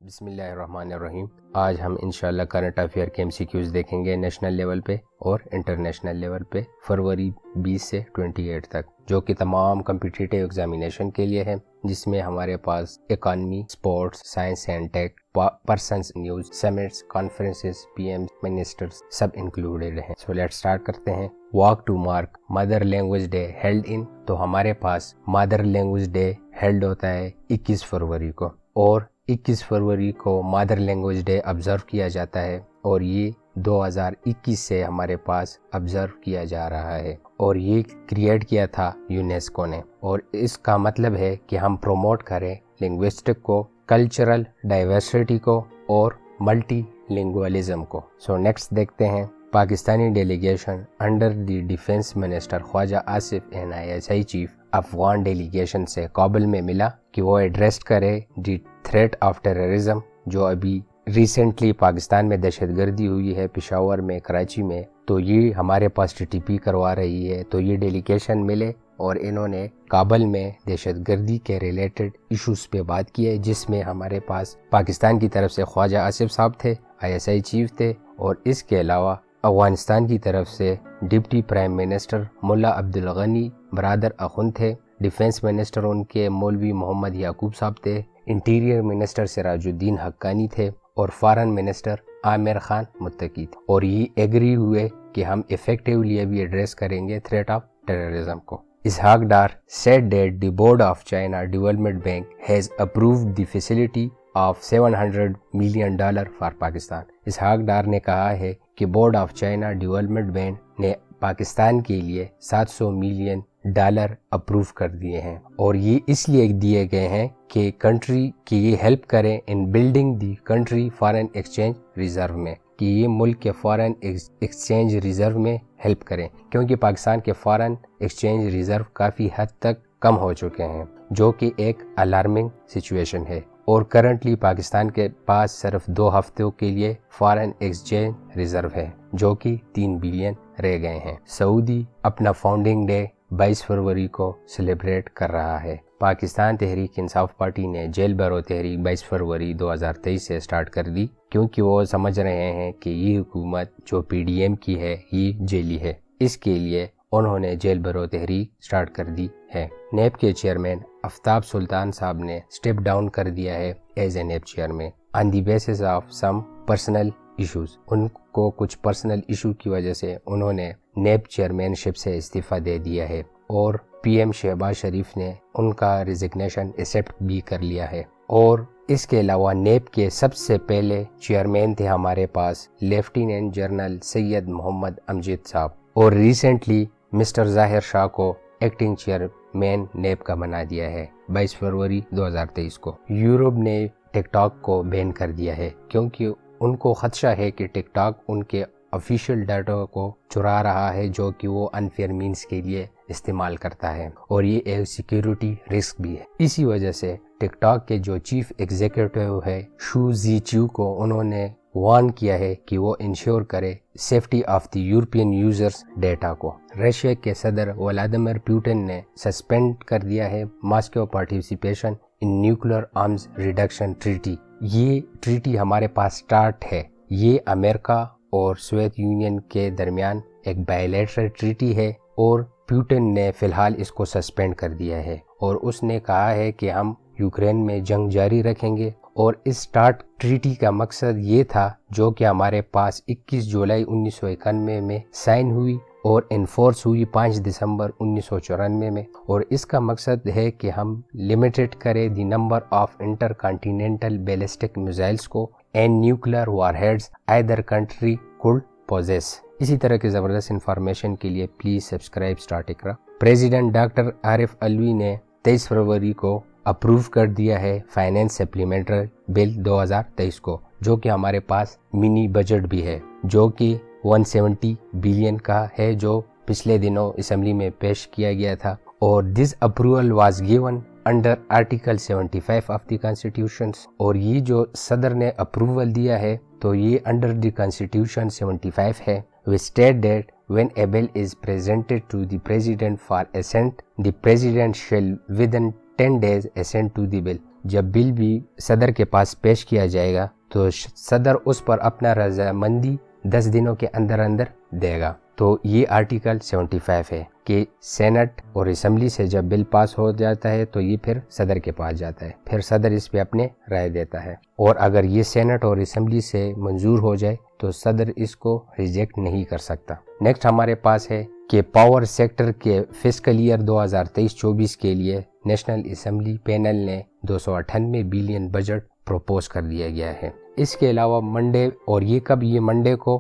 بسم اللہ الرحمن الرحیم۔ آج ہم انشاءاللہ کرنٹ افیئر کے MCQs دیکھیں گے نیشنل لیول پہ اور انٹرنیشنل لیول پہ فروری 20 سے 28 تک، جو کہ تمام کمپیٹیٹیو ایگزامینیشن کے لیے ہے، جس میں ہمارے پاس economy, sports, science and tech, persons news, summits, conferences, PM ministers سب انکلوڈیڈ ہیں۔ سو لیٹ سٹارٹ کرتے ہیں۔ Walk to mark mother language day held in, تو ہمارے پاس مدر لینگویج ڈے ہیلڈ ہوتا ہے 21 فروری کو، اور 21 فروری کو مادر لینگویج ڈے آبزرو کیا جاتا ہے، اور یہ 2021 سے ہمارے پاس آبزرو کیا جا رہا ہے، اور یہ کریٹ کیا تھا یونیسکو نے، اور اس کا مطلب ہے کہ ہم پروموٹ کریں لنگوسٹک کو، کلچرل ڈائیورسٹی کو، اور ملٹی لنگوالزم کو۔ سو نیکسٹ دیکھتے ہیں۔ Pakistani delegation under the defence minister Khawaja Asif NISI chief Afghan delegation سے کابل میں ملا کہ وہ ایڈریس کرے دی تھریٹ آف ٹیررزم، جو ابھی ریسنٹلی پاکستان میں دہشت گردی ہوئی ہے، پشاور میں، کراچی میں، تو یہ ہمارے پاس TTP کروا رہی ہے، تو یہ ڈیلیگیشن ملے اور انہوں نے کابل میں دہشت گردی کے ریلیٹڈ ایشوز پہ بات کی ہے، جس میں ہمارے پاس پاکستان کی طرف سے خواجہ آصف صاحب تھے، ISI چیف تھے، اور اس کے علاوہ افغانستان کی طرف سے ڈپٹی پرائم منسٹر ملا عبدالغنی برادر اخن تھے، ڈیفنس منسٹر ان کے مولوی محمد یعقوب صاحب تھے، انٹیریئر منسٹر سراج الدین حقانی تھے، اور فارن منسٹر عامر خان متقی تھے، اور یہ ایگری ہوئے کہ ہم ایفیکٹیولی ابھی ایڈریس کریں گے تھریٹ آف ٹیررزم کو۔ Ishaq Dar said that the board of China Development Bank has approved the facility of $700 million for Pakistan. Ishaq Dar نے کہا ہے کہ board of China development bank نے پاکستان کے لیے $700 ملین اپروو کر دیے ہیں، اور یہ اس لیے دیے گئے ہیں کہ کنٹری کی یہ ہیلپ کریں in building the country foreign exchange reserve میں، کہ یہ ملک کے فارن ایکسچینج ریزرو میں ہیلپ کریں، کیونکہ پاکستان کے فارن ایکسچینج ریزرو کافی حد تک کم ہو چکے ہیں، جو کہ ایک الارمنگ سچویشن ہے، اور کرنٹلی پاکستان کے پاس صرف 2 ہفتوں کے لیے فارن ایکسچینج ریزرو ہے، جو کہ 3 بلین رہ گئے ہیں۔ سعودی اپنا فاؤنڈنگ ڈے 22 فروری کو سیلیبریٹ کر رہا ہے۔ پاکستان تحریک انصاف پارٹی نے جیل بھرو تحریک 22 فروری 2023 سے سٹارٹ کر دی، کیونکہ وہ سمجھ رہے ہیں کہ یہ حکومت جو PDM کی ہے یہ جیلی ہے، اس کے لیے انہوں نے جیل بھرو تحریک سٹارٹ کر دی ہے۔ نیب کے چیئرمین آفتاب سلطان صاحب نے سٹیپ ڈاؤن کر دیا ہے as a NAB chairman on the basis of some personal issues. ان کو کچھ پرسنل ایشو کی وجہ سے انہوں نے نیب چیئرمین شپ سے استعفیٰ دے دیا ہے، اور PM شہباز شریف نے ان کا ریزگنیشن ایکسیپٹ بھی کر لیا ہے۔ اور اس کے علاوہ نیب کے سب سے پہلے چیئرمین تھے ہمارے پاس لیفٹیننٹ جنرل سید محمد امجد صاحب، اور ریسنٹلی مسٹر ظاہر شاہ کو ایکٹنگ چیئرمین نیب کا بنا دیا ہے 22 فروری 2023 کو۔ یورپ نے ٹک ٹاک کو بین کر دیا ہے، کیونکہ ان کو خدشہ ہے کہ ٹک ٹاک ان کے آفیشیل ڈاٹا کو چرا رہا ہے، جو کہ وہ انفیئر مینس کے لیے استعمال کرتا ہے، اور یہ ایک سیکیورٹی رسک بھی ہے۔ اسی وجہ سے ٹک ٹاک کے جو چیف ایگزیکٹو ہے شو زی چیو کو انہوں نے وارن کیا ہے کہ وہ انشور کرے safety of the European users data کو۔ رشیا کے صدر ولادیمیر پوٹن نے سسپینڈ کر دیا ہے Moscow participation in nuclear arms reduction treaty. یہ ٹریٹی ہمارے پاس سٹارٹ ہے، یہ امریکہ اور سوویت یونین کے درمیان ایک بائیلیٹرل ٹریٹی ہے، اور پیوٹن نے فی الحال اس کو سسپینڈ کر دیا ہے، اور اس نے کہا ہے کہ ہم یوکرین میں جنگ جاری رکھیں گے، اور اس سٹارٹ ٹریٹی کا مقصد یہ تھا جو کہ ہمارے پاس 21 جولائی 1991 میں سائن ہوئی اور انفورس ہوئی 5 دسمبر 1994 میں، اور اس کا مقصد ہے کہ ہم لمیٹڈ کریں the number of intercontinental ballistic missiles کو and nuclear warheads either country could possess. اسی طرح کی زبردست انفارمیشن کے لیے please subscribe Start Iqra. President doctor Arif Alvi نے 23 فروری کو اپروو کر دیا ہے فائنینس سپلیمنٹری بل 2023 کو، جو کہ ہمارے پاس منی بجٹ بھی ہے، جو کہ 170 بلین کا ہے، جو پچھلے دنوں اسمبلی میں پیش کیا گیا تھا، اور this approval was given under article 75 of the constitutions, اور یہ جو صدر نے اپروول دیا ہے تو یہ انڈر دی کانسٹیٹیوشن 75 ہے۔ We state that when a bill is presented to the President for assent, the President shall within 10 days assent to the bill۔ جب بل بھی صدر کے پاس پیش کیا جائے گا تو صدر اس پر اپنا رضامندی 10 دنوں کے اندر اندر دے گا. تو یہ آرٹیکل 75 ہے کہ سینٹ اور اسمبلی سے جب بل پاس ہو جاتا ہے تو یہ پھر صدر کے پاس جاتا ہے, پھر صدر اس پہ اپنے رائے دیتا ہے, اور اگر یہ سینٹ اور اسمبلی سے منظور ہو جائے تو صدر اس کو ریجیکٹ نہیں کر سکتا. نیکسٹ ہمارے پاس ہے کہ پاور سیکٹر کے فسکل ایئر 2023-24 کے لیے نیشنل اسمبلی پینل نے 298 بلین بجٹ پروپوز کر دیا گیا ہے. اس کے علاوہ منڈے, اور یہ منڈے کو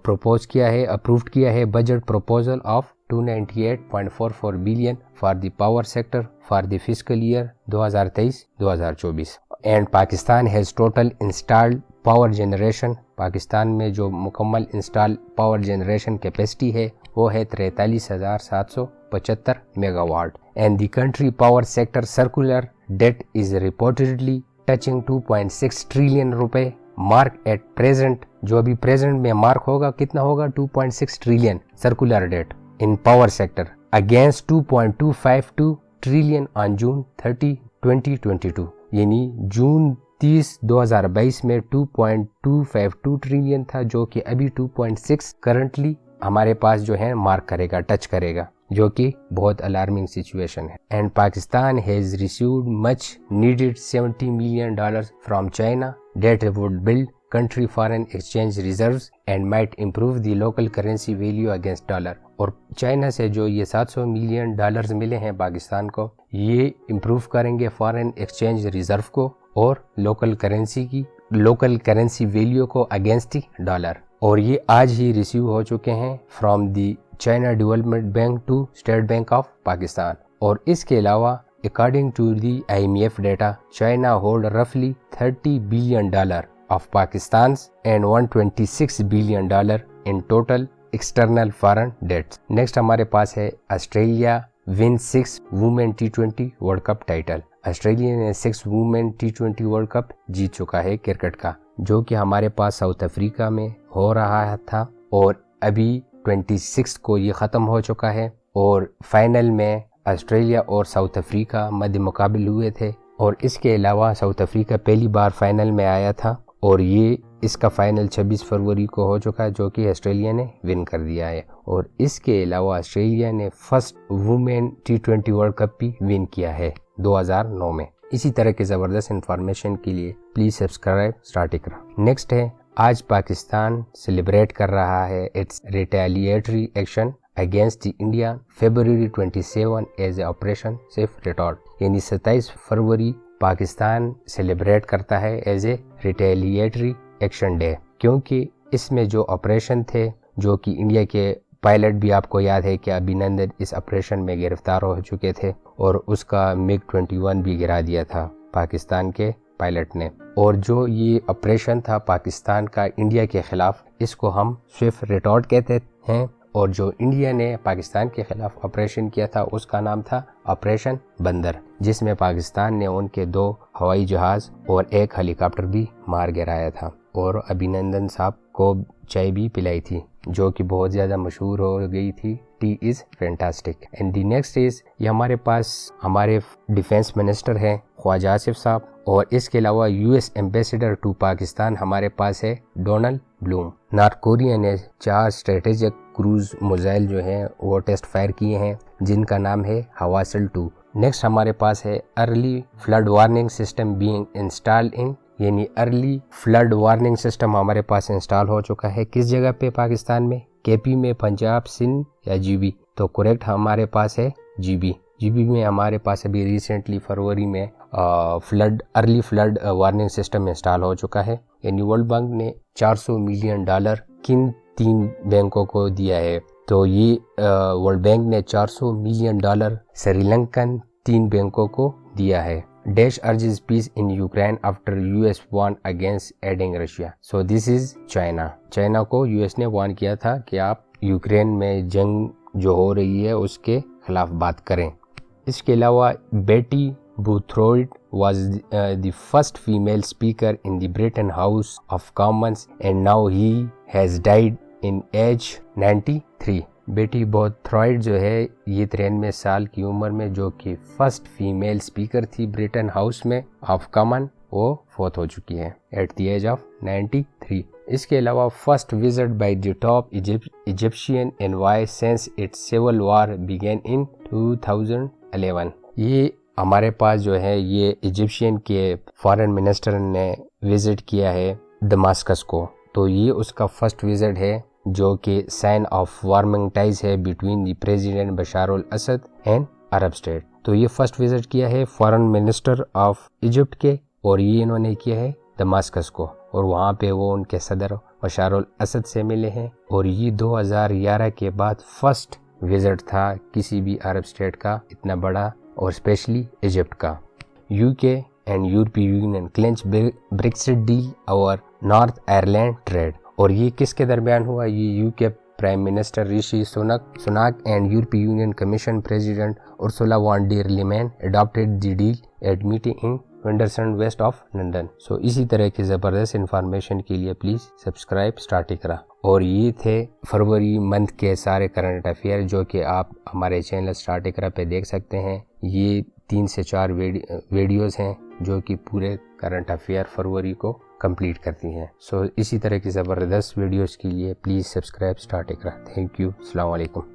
پروپوز کیا ہے, اپرووڈ کیا ہے budget proposal of 298.44 billion for the power sector for the fiscal year 2023-2024. And Pakistan has total installed power generation, Pakistan میں جو مکمل انسٹال پاور جنریشن کیپیسٹی ہے وہ ہے 43,775 megawatt. And the country power sector circular debt is reportedly touching 2.6 trillion روپے mark at present. جو ابھی present میں مارک ہوگا کتنا ہوگا 2.6 trillion circular debt in power sector against 2.252 trillion on June 30, 2022. یعنی جون 30, 2022 میں 2.252 ٹریلین تھا, جو کہ ابھی 2.6 کرنٹلی ہمارے پاس جو ہے مارک کرے گا, ٹچ کرے گا, جو کہ بہت الارمنگ سچویشن ہے. And Pakistan has received much needed $70 million from China that would build country foreign exchange reserves and might improve the local currency value against dollar. اور چائنا سے جو یہ $700 ملین ملے ہیں پاکستان کو, یہ امپروو کریں گے فارن ایکسچینج ریزرو کو اور لوکل کرنسی ویلیو کو اگینسٹ ڈالر. اور یہ آج ہی ریسیو ہو چکے ہیں from the China development bank to state bank of Pakistan. اور اس کے علاوہ according to the IMF data, China hold roughly $30 billion of Pakistan's and $126 billion in total external foreign debts. Next ہمارے پاس ہے Australia wins 6 Women T20 World Cup title. Australia نے 6 Women T20 World Cup جیت چکا ہے cricket کا, جو کہ ہمارے پاس ساؤتھ افریقہ میں ہو رہا تھا, اور ابھی 26 کو یہ ختم ہو چکا ہے. اور فائنل میں آسٹریلیا اور ساؤتھ افریقہ مد مقابل ہوئے تھے, اور اس کے علاوہ ساؤتھ افریقہ پہلی بار فائنل میں آیا تھا, اور یہ اس کا فائنل 26 فروری کو ہو چکا ہے, جو کہ آسٹریلیا نے ون کر دیا ہے. اور اس کے علاوہ آسٹریلیا نے first women T20 world cup بھی ون کیا ہے 2009 میں. اسی طرح کے زبردست انفارمیشن کے لیے please subscribe Start Iqra. Next ہے, آج پاکستان سیلیبریٹ کر رہا ہے its retaliatory action against India February 27 as a Operation Swift Retort. یعنی 27 فروری پاکستان سیلیبریٹ کرتا ہے as a retaliatory action day, کیونکہ اس میں جو آپریشن تھے, جو کہ انڈیا کے پائلٹ بھی آپ کو یاد ہے کہ ابھینندن اس آپریشن میں گرفتار ہو چکے تھے, اور اس کا MiG-21 بھی گرا دیا تھا پاکستان کے پائلٹ نے. اور جو یہ آپریشن تھا پاکستان کا انڈیا کے خلاف, اس کو ہم سوئفٹ ریٹارٹ کہتے ہیں, اور جو انڈیا نے پاکستان کے خلاف آپریشن کیا تھا اس کا نام تھا آپریشن بندر, جس میں پاکستان نے ان کے 2 ہوائی جہاز اور 1 ہیلی کاپٹر بھی مار گرایا تھا, اور ابھینندن صاحب کو چائے بھی پلائی تھی, جو کہ بہت زیادہ مشہور ہو گئی تھی, T is fantastic. And the next is, یہ ہمارے پاس ہمارے ڈیفینس منسٹر ہیں خواجہ آصف صاحب, اور اس کے علاوہ US ایمبیسیڈر ٹو پاکستان ہمارے پاس ہے ڈونلڈ بلوم. نارتھ کوریا نے 4 اسٹریٹجک کروز میزائل جو ہیں وہ ٹیسٹ فائر کیے ہیں, جن کا نام ہے ہواسل 2. نیکسٹ ہمارے پاس ہے early flood warning system being install in, یعنی ارلی فلڈ وارننگ سسٹم ہمارے پاس انسٹال ہو چکا ہے. کس جگہ پہ پاکستان میں, KP میں, پنجاب, سندھ یا GB؟ تو کریکٹ ہمارے پاس ہے GB میں ہمارے پاس ابھی ریسنٹلی فروری میں early flood warning system install ہو چکا ہے. یعنی ورلڈ بینک نے $400 ملین کن 3 بینکوں کو دیا ہے؟ تو یہ ورلڈ بینک نے $400 ملین سری لنکن 3 بینکوں کو دیا ہے. Dash urges peace in Ukraine after US won against adding Russia. So this is China کو US نے وان کیا تھا کہ آپ یوکرین میں جنگ جو ہو رہی ہے اس کے خلاف بات کریں. اس کے علاوہ بیٹی بوتھروئڈ was the first female speaker in the Britain House of Commons and now he has died in age 93. بیٹی بوتھرائٹ جو ہے یہ 93 سال کی عمر میں، جو کہ فرسٹ فیمیل اسپیکر تھی برٹن ہاؤس میں آف کامن، وہ فوت ہو چکی ہے ایٹ دی ایج آف 93۔ اس کے علاوہ first visit by the top Egyptian envoy since its civil war begin in 2011۔ یہ ہمارے پاس جو ہے یہ ایجپشین کے فارن منسٹر نے وزٹ کیا ہے دماسکس کو، تو یہ اس کا فرسٹ وزٹ ہے، جو کہ سائن آف وارمنگ ٹائز ہے between the president Bashar al Assad and Arab state. تو یہ فرسٹ وزٹ کیا ہے فارن منسٹر آف ایجپٹ کے، اور یہ انہوں نے کیا ہے دماسکس کو، اور وہاں پہ وہ ان کے صدر بشار الاسد سے ملے ہیں، اور یہ 2011 کے بعد فرسٹ وزٹ تھا کسی بھی عرب اسٹیٹ کا اتنا بڑا، اور اسپیشلی ایجپٹ کا۔ U K and European Union clinch Brexit deal over North Ireland trade, اور یہ کس کے درمیان ہوا؟ یہ U K prime minister Rishi Sunak and European Union commission president Ursula von der Leyen adopted the deal at meeting in Windsor west of London. So اسی طرح کی زبردست انفارمیشن کے لیے پلیز سبسکرائب اسٹارٹ اقرا۔ اور یہ تھے فروری منتھ کے سارے کرنٹ افیئر جو کہ آپ ہمارے چینل اسٹارٹ اقرا پہ دیکھ سکتے ہیں۔ یہ 3 سے 4 ویڈیوز ہیں جو کہ پورے کرنٹ افیئر فروری کو کمپلیٹ کرتی ہیں۔ سو اسی طرح کی زبردست ویڈیوز کے لیے please subscribe Start Iqra. Thank you, السلام علیکم۔